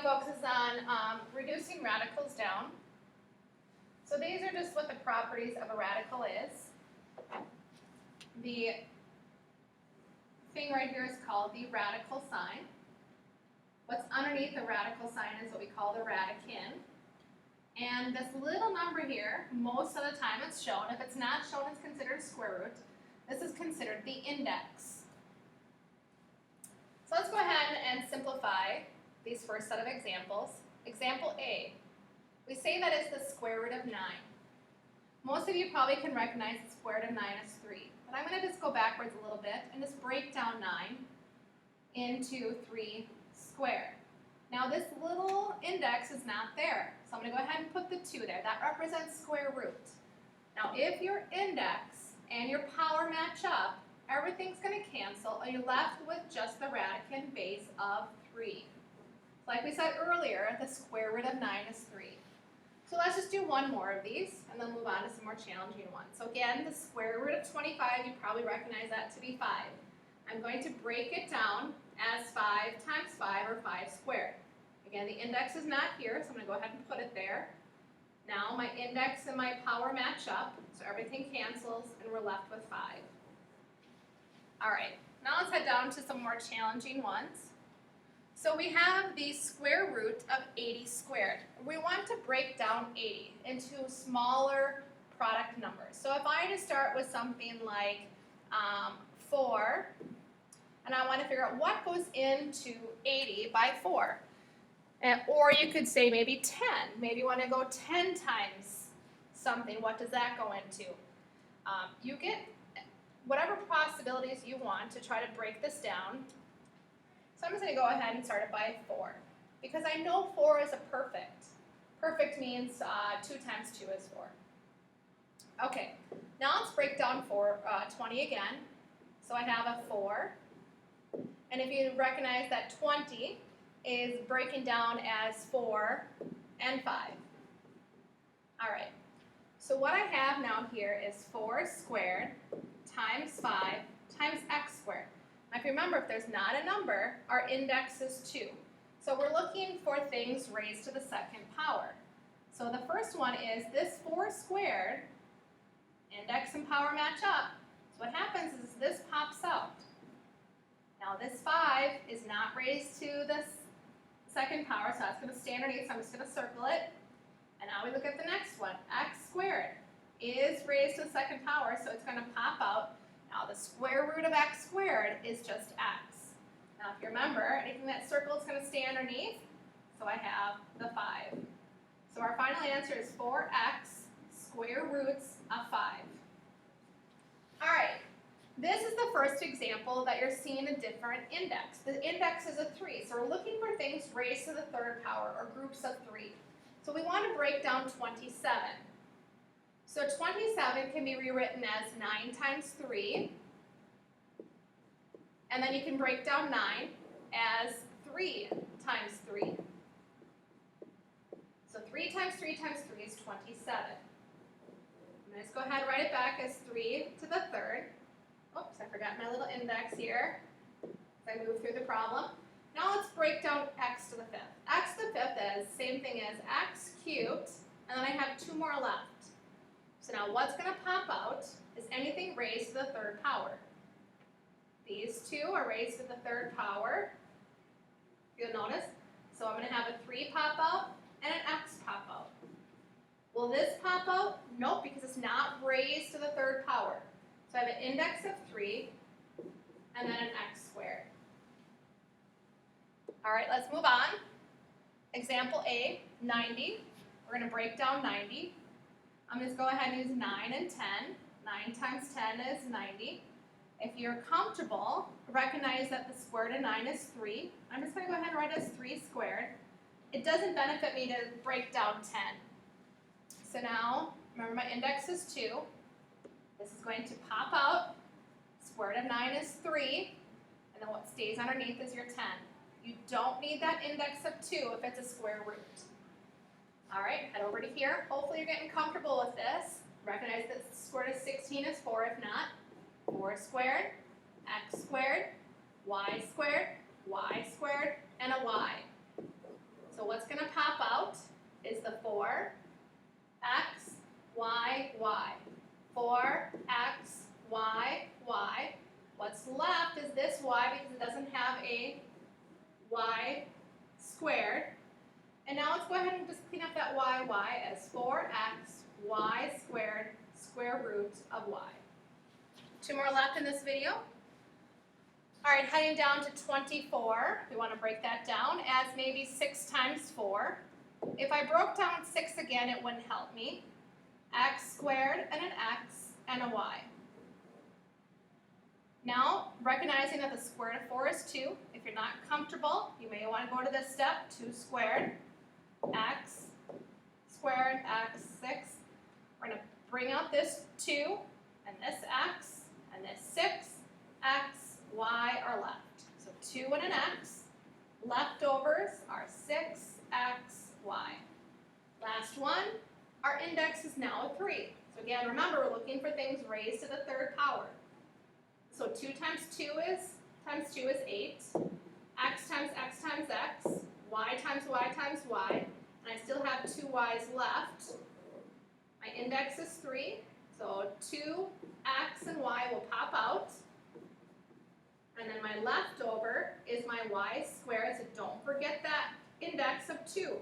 focuses on reducing radicals down. So these are just what the properties of a radical is. The thing right here is called the radical sign. What's underneath the radical sign is what we call the radicand. And this little number here, most of the time it's shown. If it's not shown, it's considered a square root. This is considered the index. So let's go ahead and simplify these first set of examples. Example A, we say that it's the square root of 9. Most of you probably can recognize the square root of 9 as 3. But I'm going to just go backwards a little bit and just break down 9 into 3 squared. Now this little index is not there, so I'm going to go ahead and put the 2 there. That represents square root. Now if your index and your power match up, everything's going to cancel and you're left with just the radicand base of 3. Like we said earlier, the square root of 9 is 3. So let's just do one more of these and then move on to some more challenging ones. So again, the square root of 25, you probably recognize that to be 5. I'm going to break it down as 5 times 5 or 5 squared. Again, the index is not here, so I'm going to go ahead and put it there. Now my index and my power match up, so everything cancels and we're left with 5. Alright, now let's head down to some more challenging ones. So we have the square root of 80 squared. We want to break down 80 into smaller product numbers. So if I just start with something like 4, and I want to figure out what goes into 80 by 4. Or you could say maybe 10. Maybe you want to go 10 times something. What does that go into? You get whatever possibilities you want to try to break this down. So I'm just going to go ahead and start it by 4. Because I know 4 is a perfect. Perfect means 2 times 2 is 4. Okay, now let's break down 20 again. So I have a 4. And if you recognize that 20 is breaking down as 4 and 5. All right, so what I have now here is 4 squared times 5 times x squared. Now if you remember, if there's not a number, our index is 2. So we're looking for things raised to the second power. So the first one is this 4 squared, index and power match up. So what happens is this pops out. Now this 5 is not raised to the second power, so that's going to stay underneath, so I'm just going to circle it. And now we look at the next one. X squared is raised to the second power, so it's going to pop out. Now the square root of x squared is just x. Now if you remember, anything that's circled is going to stay underneath, so I have the 5. So our final answer is 4x square roots of 5. All right, this is the first example that you're seeing a different index. The index is a 3, so we're looking for things raised to the third power, or groups of 3. So we want to break down 27. So 27 can be rewritten as 9 times 3, and then you can break down 9 as 3 times 3. So 3 times 3 times 3 is 27. Let's go ahead and write it back as 3 to the third. Oops, I forgot my little index here as I move through the problem. Now let's break down x to the 5th. X to the 5th is same thing as x cubed, and then I have 2 more left. So now what's going to pop out is anything raised to the third power. These 2 are raised to the third power, you'll notice. So I'm going to have a 3 pop out and an x pop out. Will this pop out? Nope, because it's not raised to the third power. So I have an index of 3 and then an x squared. All right, let's move on. Example A, 90. We're going to break down 90. I'm going to go ahead and use 9 and 10. 9 times 10 is 90. If you're comfortable, recognize that the square root of 9 is 3. I'm just going to go ahead and write it as 3 squared. It doesn't benefit me to break down 10. So now, remember my index is 2. This is going to pop out. Square root of 9 is 3. And then what stays underneath is your 10. You don't need that index of 2 if it's a square root. All right, head over to here. Hopefully you're getting comfortable with this. Recognize that the square root of 16 is 4. If not, 4 squared, x squared, y squared, and a y. So y squared. And now let's go ahead and just clean up that y as 4x y squared square root of y. 2 more left in this video. All right, heading down to 24, we want to break that down as maybe 6 times 4. If I broke down 6 again, it wouldn't help me. X squared and an x and a y. Now, recognizing that the square root of 4 is 2, if you're not comfortable, you may want to go to this step, 2 squared, x squared, x, 6. We're going to bring out this 2, and this x, and this 6, x, y are left. So 2 and an x. Leftovers are 6, x, y. Last one, our index is now a 3. So again, remember, we're looking for things raised to the 3rd power. So 2 times 2 is 8. X times x times x. Y times y times y. And I still have 2 y's left. My index is 3. So 2x and y will pop out. And then my leftover is my y squared. So don't forget that index of 2.